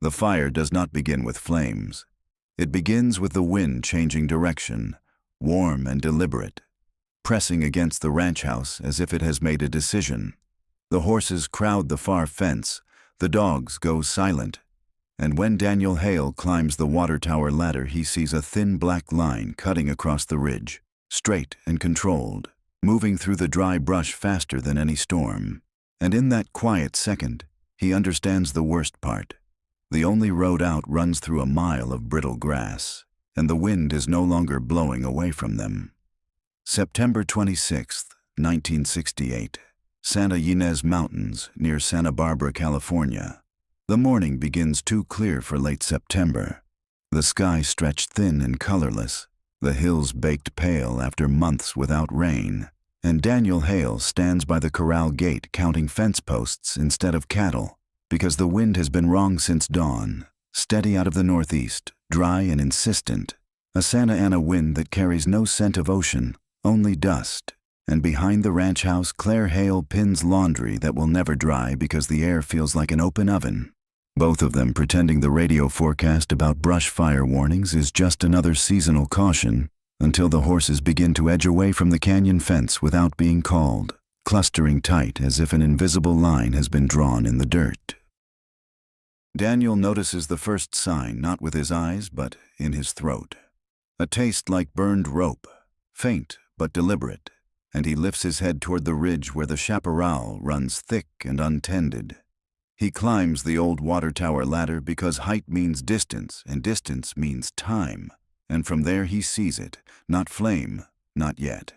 The fire does not begin with flames. It begins with the wind changing direction, warm and deliberate, pressing against the ranch house as if it has made a decision. The horses crowd the far fence, the dogs go silent, and when Daniel Hale climbs the water tower ladder, he sees a thin black line cutting across the ridge, straight and controlled, moving through the dry brush faster than any storm. And in that quiet second, he understands the worst part. The only road out runs through a mile of brittle grass, and the wind is no longer blowing away from them. September 26, 1968. Santa Ynez Mountains, near Santa Barbara, California. The morning begins too clear for late September. The sky stretched thin and colorless, the hills baked pale after months without rain, and Daniel Hale stands by the corral gate counting fence posts instead of cattle, because the wind has been wrong since dawn, steady out of the northeast, dry and insistent, a Santa Ana wind that carries no scent of ocean, only dust. And behind the ranch house, Claire Hale pins laundry that will never dry because the air feels like an open oven. Both of them pretending the radio forecast about brush fire warnings is just another seasonal caution, until the horses begin to edge away from the canyon fence without being called, clustering tight as if an invisible line has been drawn in the dirt. Daniel notices the first sign not with his eyes but in his throat. A taste like burned rope, faint but deliberate, and he lifts his head toward the ridge where the chaparral runs thick and untended. He climbs the old water tower ladder because height means distance and distance means time, and from there he sees it, not flame, not yet.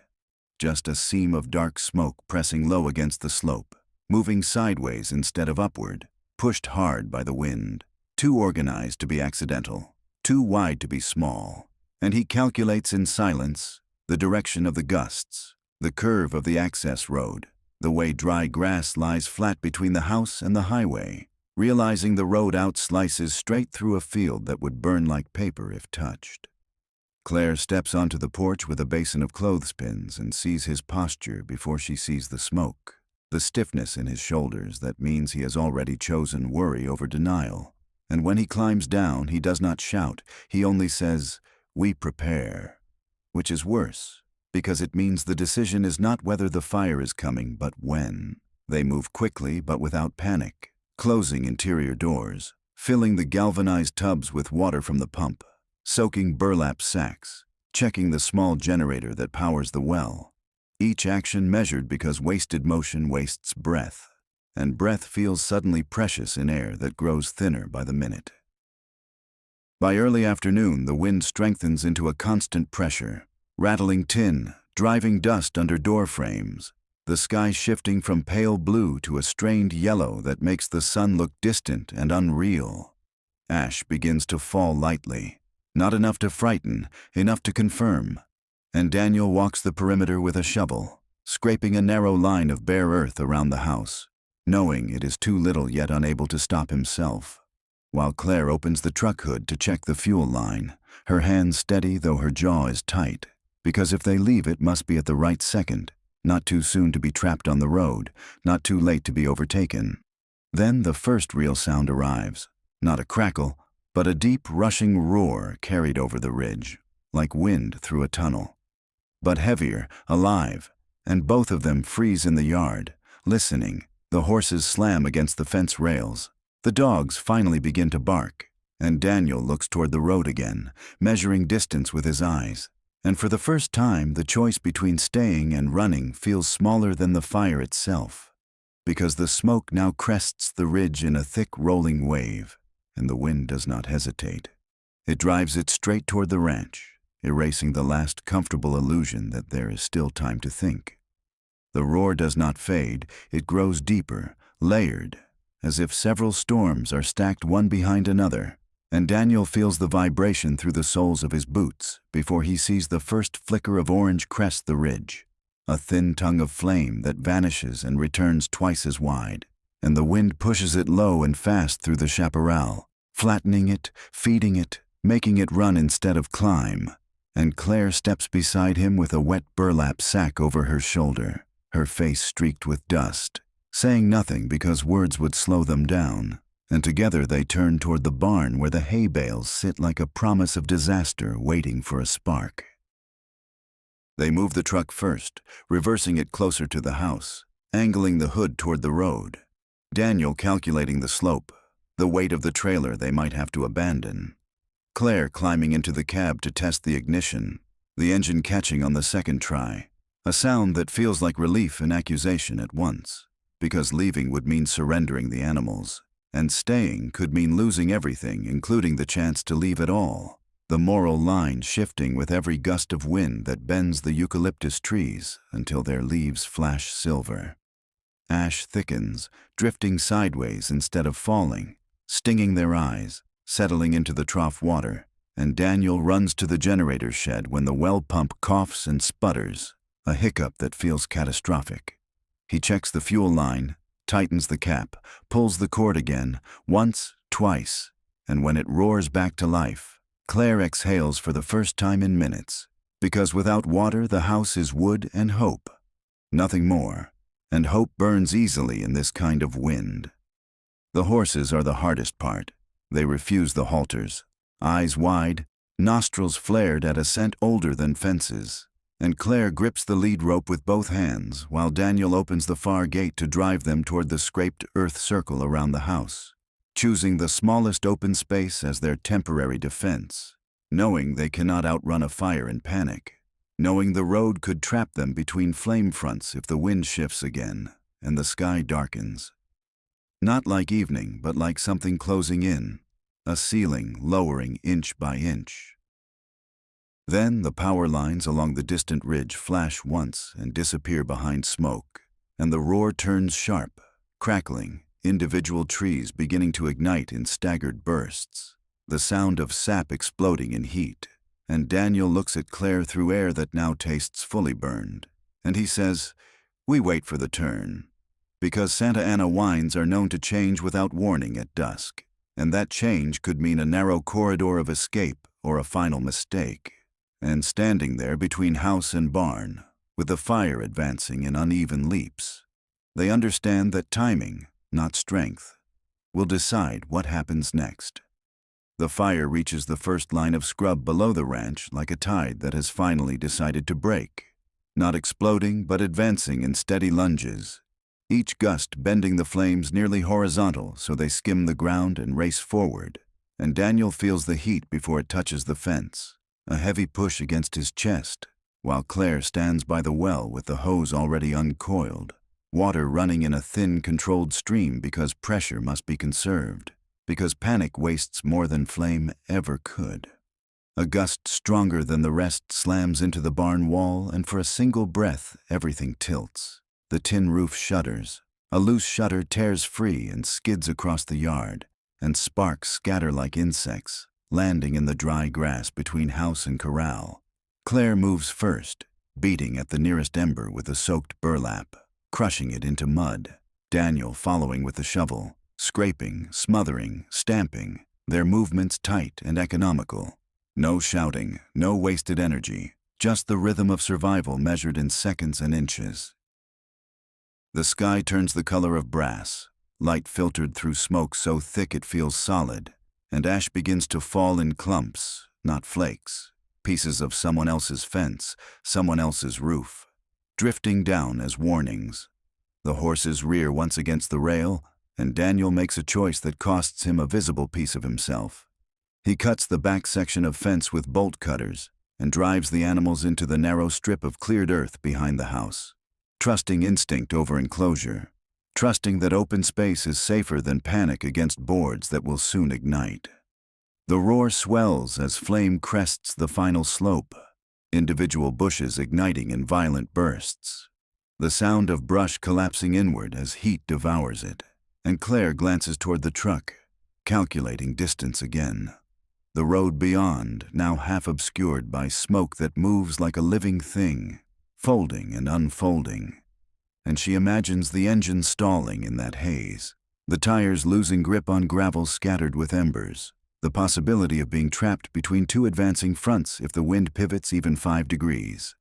Just a seam of dark smoke pressing low against the slope, moving sideways instead of upward, pushed hard by the wind, too organized to be accidental, too wide to be small, and he calculates in silence the direction of the gusts, the curve of the access road, the way dry grass lies flat between the house and the highway, realizing the road out slices straight through a field that would burn like paper if touched. Claire steps onto the porch with a basin of clothespins and sees his posture before she sees the smoke, the stiffness in his shoulders that means he has already chosen worry over denial. And when he climbs down, he does not shout, he only says, "We prepare," which is worse, because it means the decision is not whether the fire is coming, but when. They move quickly but without panic, closing interior doors, filling the galvanized tubs with water from the pump, soaking burlap sacks, checking the small generator that powers the well. Each action measured because wasted motion wastes breath, and breath feels suddenly precious in air that grows thinner by the minute. By early afternoon, the wind strengthens into a constant pressure, rattling tin, driving dust under door frames, the sky shifting from pale blue to a strained yellow that makes the sun look distant and unreal. Ash begins to fall lightly, not enough to frighten, enough to confirm, and Daniel walks the perimeter with a shovel, scraping a narrow line of bare earth around the house, knowing it is too little yet unable to stop himself, while Claire opens the truck hood to check the fuel line, her hands steady though her jaw is tight, because if they leave it must be at the right second, not too soon to be trapped on the road, not too late to be overtaken. Then the first real sound arrives, not a crackle, but a deep rushing roar carried over the ridge, like wind through a tunnel. But heavier, alive, and both of them freeze in the yard, listening. The horses slam against the fence rails. The dogs finally begin to bark, and Daniel looks toward the road again, measuring distance with his eyes. And for the first time, the choice between staying and running feels smaller than the fire itself, because the smoke now crests the ridge in a thick rolling wave, and the wind does not hesitate. It drives it straight toward the ranch, erasing the last comfortable illusion that there is still time to think. The roar does not fade, it grows deeper, layered, as if several storms are stacked one behind another, and Daniel feels the vibration through the soles of his boots before he sees the first flicker of orange crest the ridge, a thin tongue of flame that vanishes and returns twice as wide, and the wind pushes it low and fast through the chaparral, flattening it, feeding it, making it run instead of climb, and Claire steps beside him with a wet burlap sack over her shoulder, her face streaked with dust, saying nothing because words would slow them down, and together they turn toward the barn where the hay bales sit like a promise of disaster waiting for a spark. They move the truck first, reversing it closer to the house, angling the hood toward the road. Daniel calculating the slope, the weight of the trailer they might have to abandon. Claire climbing into the cab to test the ignition, the engine catching on the second try, a sound that feels like relief and accusation at once, because leaving would mean surrendering the animals, and staying could mean losing everything, including the chance to leave at all. The moral line shifting with every gust of wind that bends the eucalyptus trees until their leaves flash silver. Ash thickens, drifting sideways instead of falling, stinging their eyes, settling into the trough water, and Daniel runs to the generator shed when the well pump coughs and sputters, a hiccup that feels catastrophic. He checks the fuel line, tightens the cap, pulls the cord again, once, twice, and when it roars back to life, Claire exhales for the first time in minutes, because without water the house is wood and hope. Nothing more, and hope burns easily in this kind of wind. The horses are the hardest part. They refuse the halters, eyes wide, nostrils flared at a scent older than fences, and Claire grips the lead rope with both hands while Daniel opens the far gate to drive them toward the scraped earth circle around the house, choosing the smallest open space as their temporary defense, knowing they cannot outrun a fire in panic, knowing the road could trap them between flame fronts if the wind shifts again and the sky darkens. Not like evening, but like something closing in, a ceiling lowering inch by inch. Then the power lines along the distant ridge flash once and disappear behind smoke, and the roar turns sharp, crackling, individual trees beginning to ignite in staggered bursts, the sound of sap exploding in heat, and Daniel looks at Claire through air that now tastes fully burned, and he says, "We wait for the turn," because Santa Ana winds are known to change without warning at dusk, and that change could mean a narrow corridor of escape or a final mistake. And standing there between house and barn, with the fire advancing in uneven leaps, they understand that timing, not strength, will decide what happens next. The fire reaches the first line of scrub below the ranch like a tide that has finally decided to break, not exploding but advancing in steady lunges, each gust bending the flames nearly horizontal so they skim the ground and race forward, and Daniel feels the heat before it touches the fence, a heavy push against his chest, while Claire stands by the well with the hose already uncoiled, water running in a thin, controlled stream because pressure must be conserved, because panic wastes more than flame ever could. A gust stronger than the rest slams into the barn wall, and for a single breath everything tilts. The tin roof shudders, a loose shutter tears free and skids across the yard, and sparks scatter like insects, landing in the dry grass between house and corral. Claire moves first, beating at the nearest ember with a soaked burlap, crushing it into mud, Daniel following with the shovel, scraping, smothering, stamping, their movements tight and economical. No shouting, no wasted energy, just the rhythm of survival measured in seconds and inches. The sky turns the color of brass, light filtered through smoke so thick it feels solid, and ash begins to fall in clumps, not flakes, pieces of someone else's fence, someone else's roof, drifting down as warnings. The horses rear once against the rail, and Daniel makes a choice that costs him a visible piece of himself. He cuts the back section of fence with bolt cutters and drives the animals into the narrow strip of cleared earth behind the house, trusting instinct over enclosure, trusting that open space is safer than panic against boards that will soon ignite. The roar swells as flame crests the final slope, individual bushes igniting in violent bursts, the sound of brush collapsing inward as heat devours it, and Claire glances toward the truck, calculating distance again. The road beyond, now half obscured by smoke that moves like a living thing, folding and unfolding, and she imagines the engine stalling in that haze, the tires losing grip on gravel scattered with embers, the possibility of being trapped between two advancing fronts if the wind pivots even 5 degrees.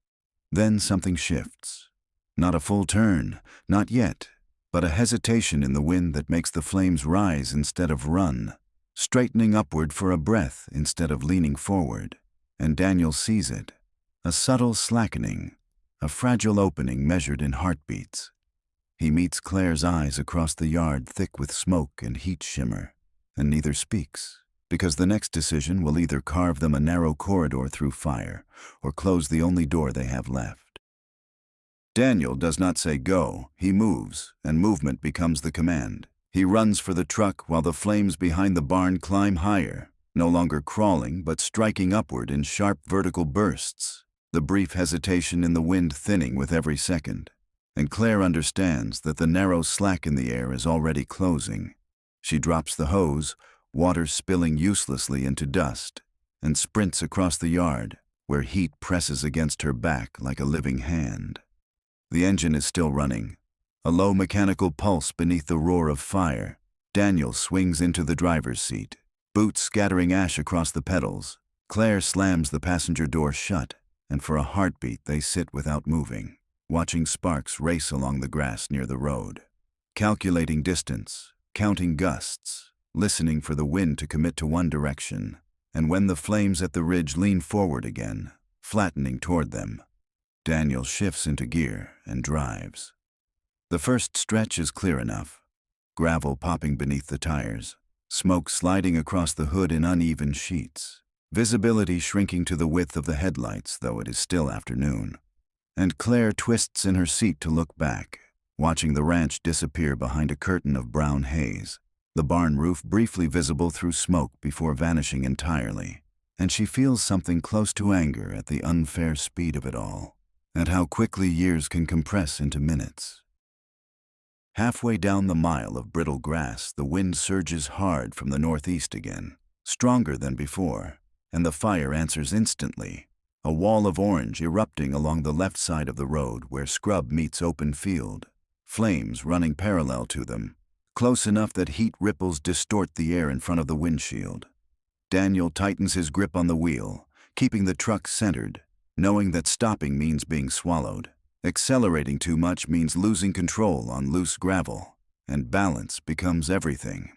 Then something shifts. Not a full turn, not yet, but a hesitation in the wind that makes the flames rise instead of run, straightening upward for a breath instead of leaning forward. And Daniel sees it, a subtle slackening, a fragile opening measured in heartbeats. He meets Claire's eyes across the yard thick with smoke and heat shimmer, and neither speaks, because the next decision will either carve them a narrow corridor through fire or close the only door they have left. Daniel does not say go, he moves, and movement becomes the command. He runs for the truck while the flames behind the barn climb higher, no longer crawling but striking upward in sharp vertical bursts, the brief hesitation in the wind thinning with every second. And Claire understands that the narrow slack in the air is already closing. She drops the hose, water spilling uselessly into dust, and sprints across the yard, where heat presses against her back like a living hand. The engine is still running, a low mechanical pulse beneath the roar of fire. Daniel swings into the driver's seat, boots scattering ash across the pedals. Claire slams the passenger door shut, and for a heartbeat they sit without moving, watching sparks race along the grass near the road, calculating distance, counting gusts, listening for the wind to commit to one direction. And when the flames at the ridge lean forward again, flattening toward them, Daniel shifts into gear and drives. The first stretch is clear enough, gravel popping beneath the tires, smoke sliding across the hood in uneven sheets, visibility shrinking to the width of the headlights, though it is still afternoon. And Claire twists in her seat to look back, watching the ranch disappear behind a curtain of brown haze, the barn roof briefly visible through smoke before vanishing entirely. And she feels something close to anger at the unfair speed of it all, at how quickly years can compress into minutes. Halfway down the mile of brittle grass, the wind surges hard from the northeast again, stronger than before, and the fire answers instantly. A wall of orange erupting along the left side of the road where scrub meets open field, flames running parallel to them, close enough that heat ripples distort the air in front of the windshield. Daniel tightens his grip on the wheel, keeping the truck centered, knowing that stopping means being swallowed. Accelerating too much means losing control on loose gravel, and balance becomes everything.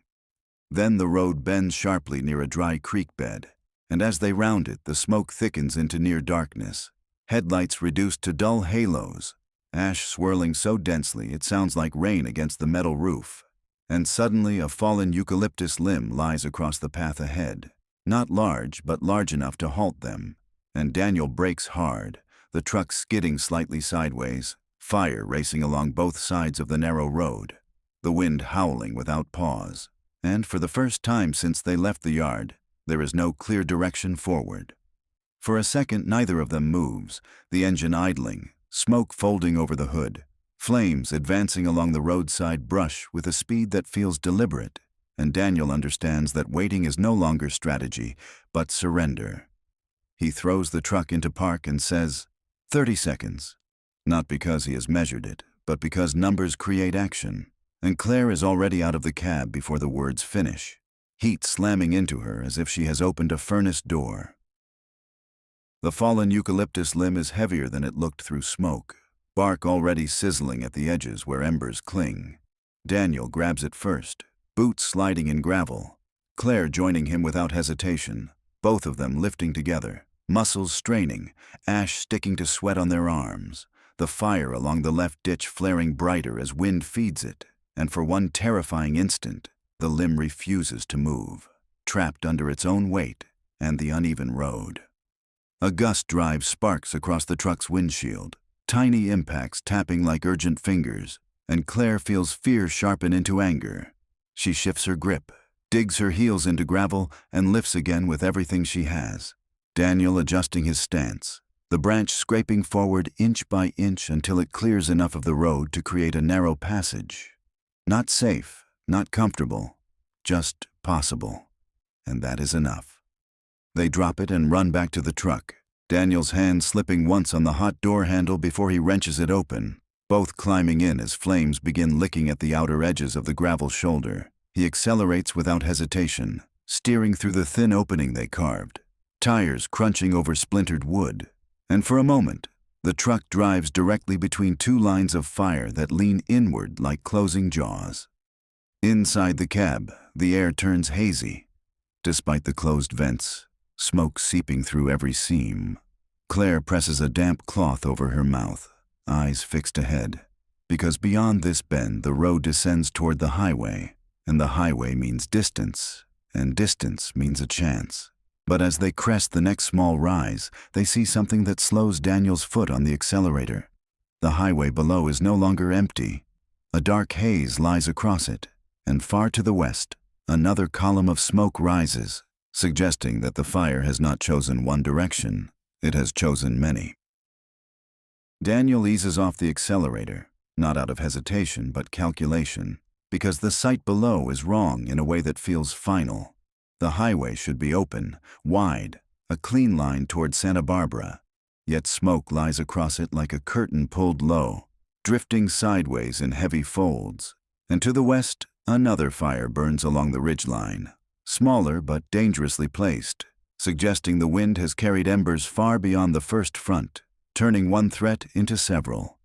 Then the road bends sharply near a dry creek bed, and as they round it, the smoke thickens into near darkness, headlights reduced to dull halos, ash swirling so densely it sounds like rain against the metal roof. And suddenly a fallen eucalyptus limb lies across the path ahead, not large but large enough to halt them, and Daniel brakes hard, the truck skidding slightly sideways, fire racing along both sides of the narrow road, the wind howling without pause. And for the first time since they left the yard, there is no clear direction forward. For a second neither of them moves, the engine idling, smoke folding over the hood, flames advancing along the roadside brush with a speed that feels deliberate, and Daniel understands that waiting is no longer strategy, but surrender. He throws the truck into park and says, 30 seconds. Not because he has measured it, but because numbers create action, and Claire is already out of the cab before the words finish, heat slamming into her as if she has opened a furnace door. The fallen eucalyptus limb is heavier than it looked through smoke, bark already sizzling at the edges where embers cling. Daniel grabs it first, boots sliding in gravel, Claire joining him without hesitation, both of them lifting together, muscles straining, ash sticking to sweat on their arms, the fire along the left ditch flaring brighter as wind feeds it, and for one terrifying instant, the limb refuses to move, trapped under its own weight and the uneven road. A gust drives sparks across the truck's windshield, tiny impacts tapping like urgent fingers, and Claire feels fear sharpen into anger. She shifts her grip, digs her heels into gravel, and lifts again with everything she has. Daniel adjusting his stance, the branch scraping forward inch by inch until it clears enough of the road to create a narrow passage. Not safe, not comfortable, just possible. And that is enough. They drop it and run back to the truck, Daniel's hand slipping once on the hot door handle before he wrenches it open, both climbing in as flames begin licking at the outer edges of the gravel shoulder. He accelerates without hesitation, steering through the thin opening they carved, tires crunching over splintered wood, and for a moment, The truck drives directly between two lines of fire that lean inward like closing jaws. Inside the cab, the air turns hazy. Despite the closed vents, smoke seeping through every seam. Claire presses a damp cloth over her mouth, eyes fixed ahead, because beyond this bend the road descends toward the highway, and the highway means distance, and distance means a chance. But as they crest the next small rise, they see something that slows Daniel's foot on the accelerator. The highway below is no longer empty. A dark haze lies across it, and far to the west, another column of smoke rises, suggesting that the fire has not chosen one direction, it has chosen many. Daniel eases off the accelerator, not out of hesitation but calculation, because the sight below is wrong in a way that feels final. The highway should be open, wide, a clean line toward Santa Barbara, yet smoke lies across it like a curtain pulled low, drifting sideways in heavy folds. And to the west, another fire burns along the ridgeline, smaller but dangerously placed, suggesting the wind has carried embers far beyond the first front, turning one threat into several.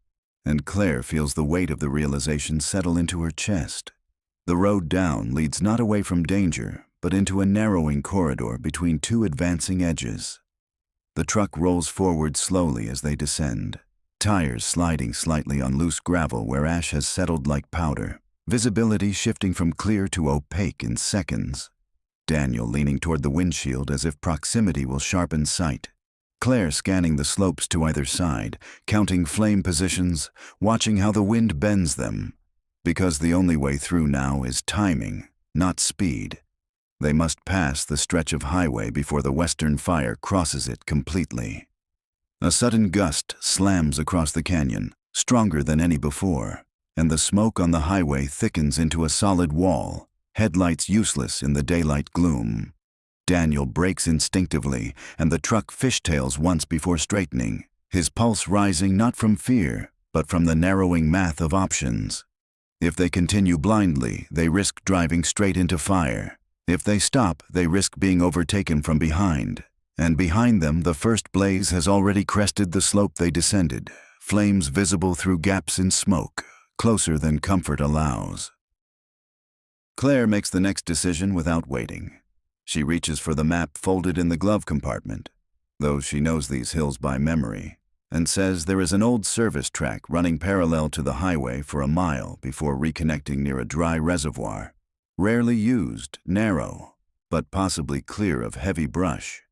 And Claire feels the weight of the realization settle into her chest. The road down leads not away from danger, but into a narrowing corridor between two advancing edges. The truck rolls forward slowly as they descend, tires sliding slightly on loose gravel where ash has settled like powder, visibility shifting from clear to opaque in seconds. Daniel leaning toward the windshield as if proximity will sharpen sight. Claire scanning the slopes to either side, counting flame positions, watching how the wind bends them. Because the only way through now is timing, not speed. They must pass the stretch of highway before the western fire crosses it completely. A sudden gust slams across the canyon, stronger than any before, and the smoke on the highway thickens into a solid wall, headlights useless in the daylight gloom. Daniel brakes instinctively, and the truck fishtails once before straightening, his pulse rising not from fear, but from the narrowing math of options. If they continue blindly, they risk driving straight into fire. If they stop, they risk being overtaken from behind. And behind them, the first blaze has already crested the slope they descended, flames visible through gaps in smoke, closer than comfort allows. Claire makes the next decision without waiting. She reaches for the map folded in the glove compartment, though she knows these hills by memory, and says there is an old service track running parallel to the highway for a mile before reconnecting near a dry reservoir. Rarely used, narrow, but possibly clear of heavy brush.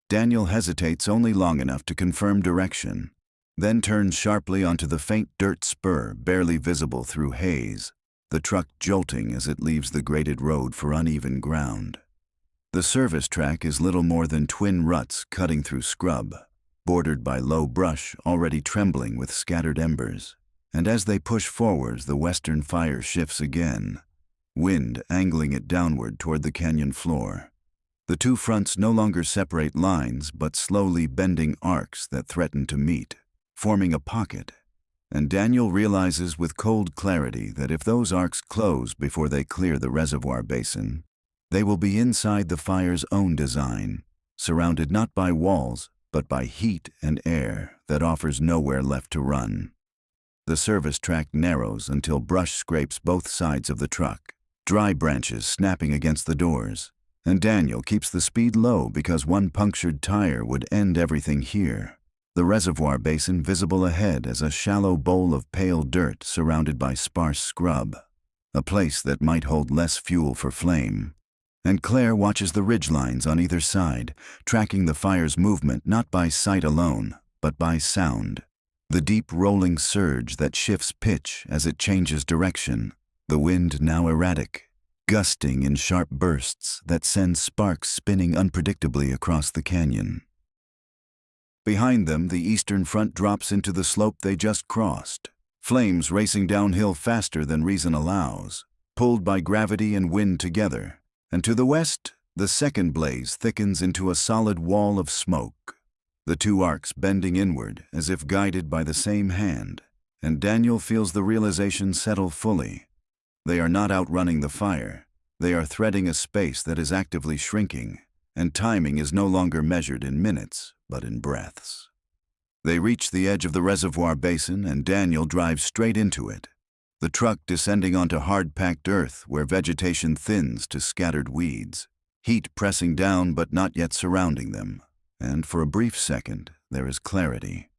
Daniel hesitates only long enough to confirm direction, then turns sharply onto the faint dirt spur barely visible through haze, the truck jolting as it leaves the graded road for uneven ground. The service track is little more than twin ruts cutting through scrub, bordered by low brush already trembling with scattered embers. And as they push forwards, the western fire shifts again, wind angling it downward toward the canyon floor. The two fronts no longer separate lines, but slowly bending arcs that threaten to meet, forming a pocket. And Daniel realizes with cold clarity that if those arcs close before they clear the reservoir basin, they will be inside the fire's own design, surrounded not by walls, but by heat and air that offers nowhere left to run. The service track narrows until brush scrapes both sides of the truck, dry branches snapping against the doors, and Daniel keeps the speed low because one punctured tire would end everything here. The reservoir basin visible ahead as a shallow bowl of pale dirt surrounded by sparse scrub, a place that might hold less fuel for flame. And Claire watches the ridgelines on either side, tracking the fire's movement not by sight alone, but by sound. The deep rolling surge that shifts pitch as it changes direction, the wind now erratic, gusting in sharp bursts that send sparks spinning unpredictably across the canyon. Behind them, the eastern front drops into the slope they just crossed, flames racing downhill faster than reason allows, pulled by gravity and wind together. And to the west, the second blaze thickens into a solid wall of smoke, the two arcs bending inward as if guided by the same hand, and Daniel feels the realization settle fully. They are not outrunning the fire, they are threading a space that is actively shrinking, and timing is no longer measured in minutes, but in breaths. They reach the edge of the reservoir basin and Daniel drives straight into it, the truck descending onto hard-packed earth where vegetation thins to scattered weeds, heat pressing down but not yet surrounding them, and for a brief second there is clarity.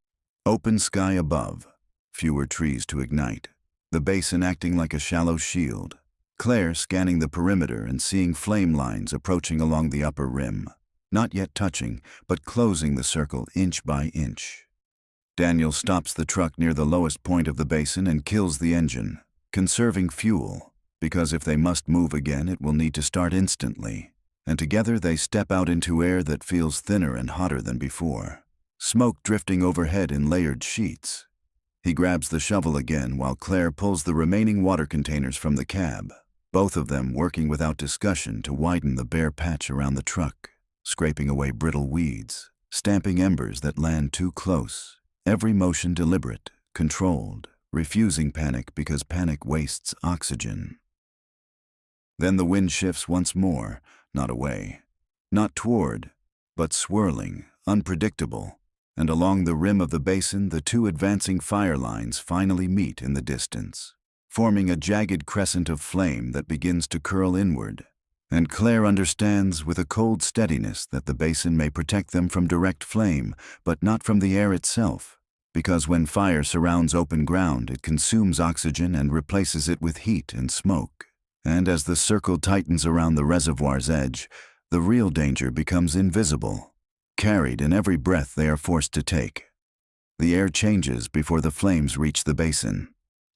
Open sky above, fewer trees to ignite, the basin acting like a shallow shield. Claire scanning the perimeter and seeing flame lines approaching along the upper rim, not yet touching, but closing the circle inch by inch. Daniel stops the truck near the lowest point of the basin and kills the engine, conserving fuel, because if they must move again it will need to start instantly, and together they step out into air that feels thinner and hotter than before, smoke drifting overhead in layered sheets. He grabs the shovel again while Claire pulls the remaining water containers from the cab, both of them working without discussion to widen the bare patch around the truck, scraping away brittle weeds, stamping embers that land too close, every motion deliberate, controlled, refusing panic because panic wastes oxygen. Then the wind shifts once more, not away, not toward, but swirling, unpredictable, and along the rim of the basin the two advancing fire lines finally meet in the distance, forming a jagged crescent of flame that begins to curl inward, and Claire understands with a cold steadiness that the basin may protect them from direct flame, but not from the air itself, because when fire surrounds open ground it consumes oxygen and replaces it with heat and smoke, and as the circle tightens around the reservoir's edge, the real danger becomes invisible, carried in every breath they are forced to take. The air changes before the flames reach the basin.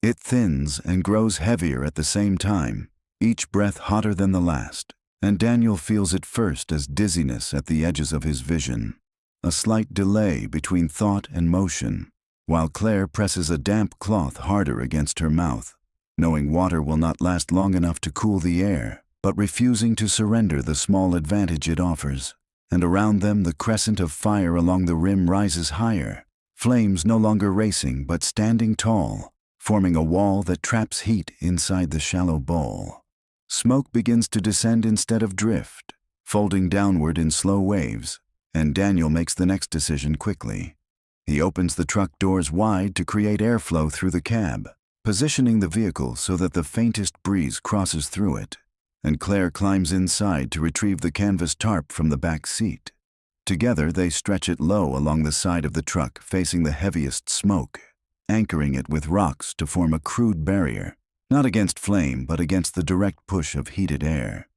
It thins and grows heavier at the same time, each breath hotter than the last, and Daniel feels it first as dizziness at the edges of his vision, a slight delay between thought and motion, while Claire presses a damp cloth harder against her mouth, knowing water will not last long enough to cool the air, but refusing to surrender the small advantage it offers. And around them the crescent of fire along the rim rises higher, flames no longer racing but standing tall, forming a wall that traps heat inside the shallow bowl. Smoke begins to descend instead of drift, folding downward in slow waves, and Daniel makes the next decision quickly. He opens the truck doors wide to create airflow through the cab, positioning the vehicle so that the faintest breeze crosses through it, and Claire climbs inside to retrieve the canvas tarp from the back seat. Together they stretch it low along the side of the truck facing the heaviest smoke, anchoring it with rocks to form a crude barrier, not against flame but against the direct push of heated air.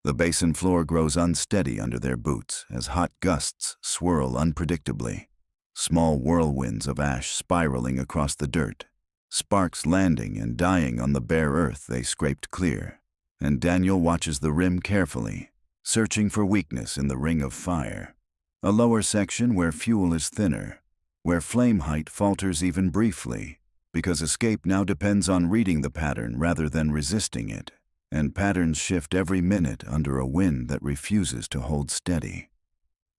The basin floor grows unsteady under their boots as hot gusts swirl unpredictably, small whirlwinds of ash spiraling across the dirt, sparks landing and dying on the bare earth they scraped clear, and Daniel watches the rim carefully, searching for weakness in the ring of fire, a lower section where fuel is thinner, where flame height falters even briefly, because escape now depends on reading the pattern rather than resisting it, and patterns shift every minute under a wind that refuses to hold steady.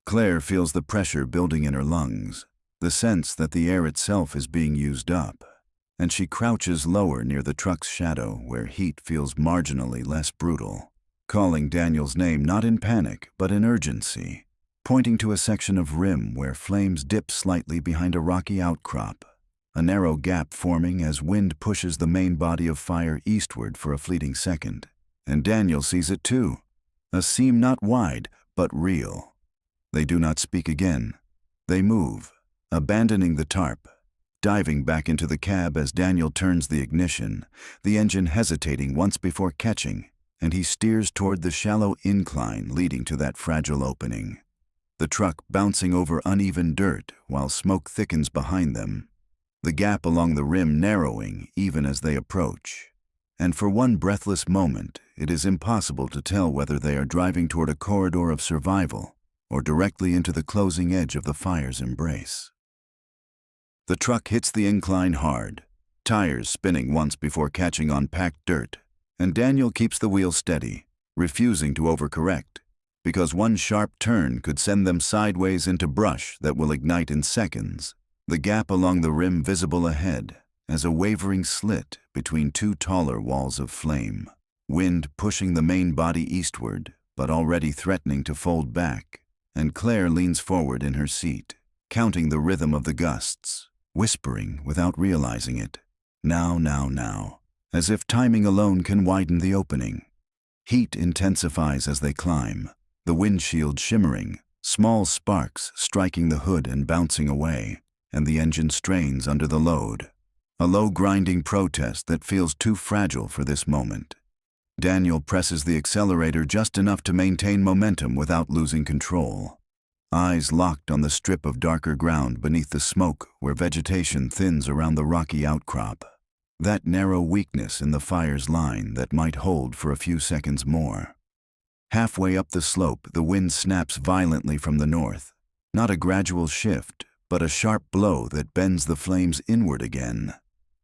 Claire feels the pressure building in her lungs, the sense that the air itself is being used up, and she crouches lower near the truck's shadow where heat feels marginally less brutal, calling Daniel's name not in panic but in urgency, pointing to a section of rim where flames dip slightly behind a rocky outcrop, a narrow gap forming as wind pushes the main body of fire eastward for a fleeting second. And Daniel sees it too, a seam not wide, but real. They do not speak again. They move, abandoning the tarp, diving back into the cab as Daniel turns the ignition, the engine hesitating once before catching, and he steers toward the shallow incline leading to that fragile opening, the truck bouncing over uneven dirt while smoke thickens behind them, the gap along the rim narrowing even as they approach. And for one breathless moment, it is impossible to tell whether they are driving toward a corridor of survival or directly into the closing edge of the fire's embrace. The truck hits the incline hard, tires spinning once before catching on packed dirt, and Daniel keeps the wheel steady, refusing to overcorrect, because one sharp turn could send them sideways into brush that will ignite in seconds, the gap along the rim visible ahead as a wavering slit between two taller walls of flame, wind pushing the main body eastward, but already threatening to fold back, and Claire leans forward in her seat, counting the rhythm of the gusts, whispering without realizing it. Now, now, now, as if timing alone can widen the opening. Heat intensifies as they climb, the windshield shimmering, small sparks striking the hood and bouncing away, and the engine strains under the load. A low grinding protest that feels too fragile for this moment. Daniel presses the accelerator just enough to maintain momentum without losing control. Eyes locked on the strip of darker ground beneath the smoke where vegetation thins around the rocky outcrop. That narrow weakness in the fire's line that might hold for a few seconds more. Halfway up the slope, the wind snaps violently from the north. Not a gradual shift, but a sharp blow that bends the flames inward again,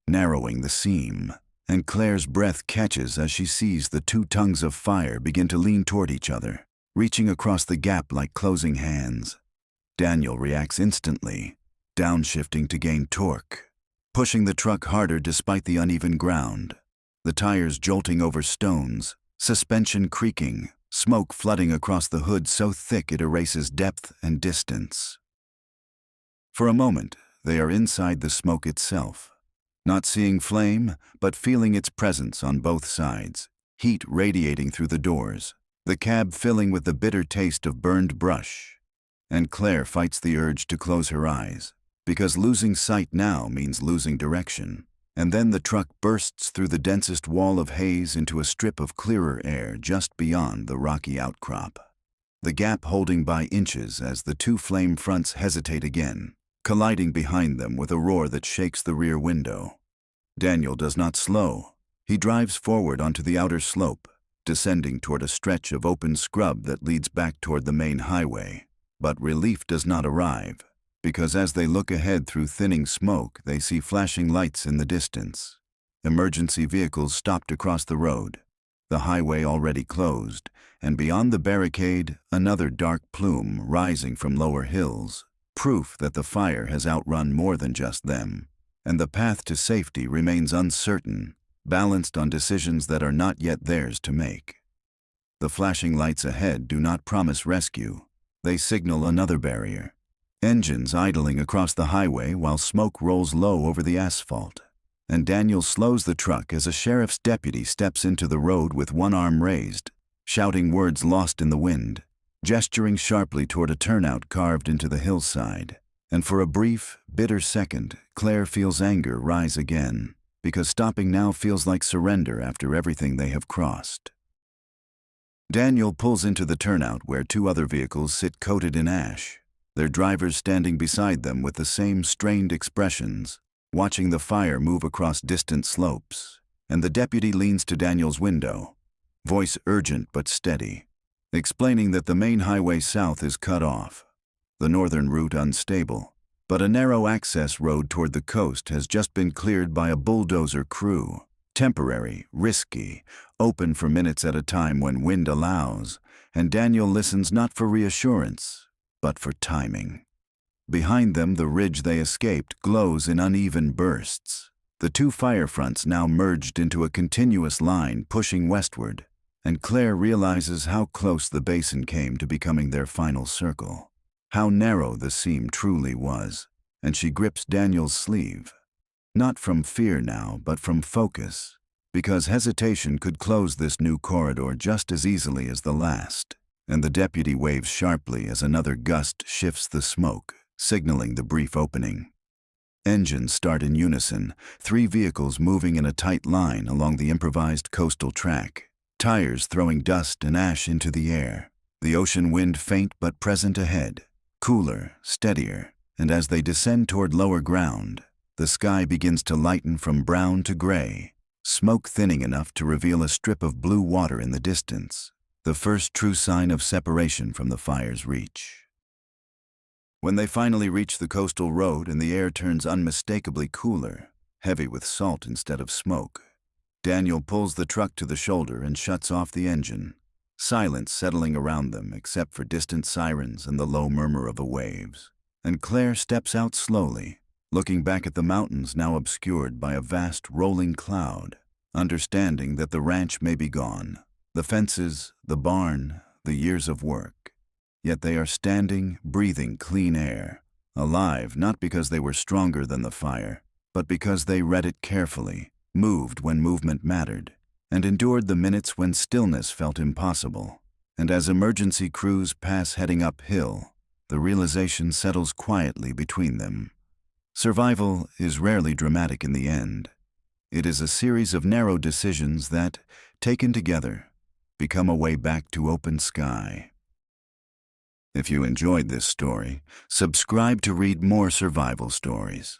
narrowing the seam, and Claire's breath catches as she sees the two tongues of fire begin to lean toward each other, reaching across the gap like closing hands. Daniel reacts instantly, downshifting to gain torque, pushing the truck harder despite the uneven ground, the tires jolting over stones, suspension creaking, smoke flooding across the hood so thick it erases depth and distance. For a moment, they are inside the smoke itself, not seeing flame, but feeling its presence on both sides, heat radiating through the doors, the cab filling with the bitter taste of burned brush. And Claire fights the urge to close her eyes, because losing sight now means losing direction. And then the truck bursts through the densest wall of haze into a strip of clearer air just beyond the rocky outcrop. The gap holding by inches as the two flame fronts hesitate again, colliding behind them with a roar that shakes the rear window. Daniel does not slow. He drives forward onto the outer slope, descending toward a stretch of open scrub that leads back toward the main highway. But relief does not arrive, because as they look ahead through thinning smoke, they see flashing lights in the distance. Emergency vehicles stopped across the road, the highway already closed, and beyond the barricade, another dark plume rising from lower hills, proof that the fire has outrun more than just them, and the path to safety remains uncertain, balanced on decisions that are not yet theirs to make. The flashing lights ahead do not promise rescue. They signal another barrier. Engines idling across the highway while smoke rolls low over the asphalt. And Daniel slows the truck as a sheriff's deputy steps into the road with one arm raised, shouting words lost in the wind, gesturing sharply toward a turnout carved into the hillside. And for a brief, bitter second, Claire feels anger rise again, because stopping now feels like surrender after everything they have crossed. Daniel pulls into the turnout where two other vehicles sit coated in ash, their drivers standing beside them with the same strained expressions, watching the fire move across distant slopes. And the deputy leans to Daniel's window, voice urgent but steady, explaining that the main highway south is cut off, the northern route unstable, but a narrow access road toward the coast has just been cleared by a bulldozer crew, temporary, risky, open for minutes at a time when wind allows, and Daniel listens not for reassurance, but for timing. Behind them, the ridge they escaped glows in uneven bursts, the two fire fronts now merged into a continuous line pushing westward, and Claire realizes how close the Basin came to becoming their final circle, how narrow the seam truly was, and she grips Daniel's sleeve, not from fear now, but from focus, because hesitation could close this new corridor just as easily as the last. And the deputy waves sharply as another gust shifts the smoke, signaling the brief opening. Engines start in unison, three vehicles moving in a tight line along the improvised coastal track, tires throwing dust and ash into the air, the ocean wind faint but present ahead, cooler, steadier, and as they descend toward lower ground, the sky begins to lighten from brown to gray, smoke thinning enough to reveal a strip of blue water in the distance, the first true sign of separation from the fire's reach. When they finally reach the coastal road and the air turns unmistakably cooler, heavy with salt instead of smoke, Daniel pulls the truck to the shoulder and shuts off the engine, silence settling around them except for distant sirens and the low murmur of the waves. And Claire steps out slowly, looking back at the mountains now obscured by a vast rolling cloud, understanding that the ranch may be gone, the fences, the barn, the years of work. Yet they are standing, breathing clean air, alive not because they were stronger than the fire, but because they read it carefully, moved when movement mattered, and endured the minutes when stillness felt impossible. And as emergency crews pass heading uphill, the realization settles quietly between them. Survival is rarely dramatic in the end. It is a series of narrow decisions that, taken together, become a way back to open sky. If you enjoyed this story, subscribe to read more survival stories.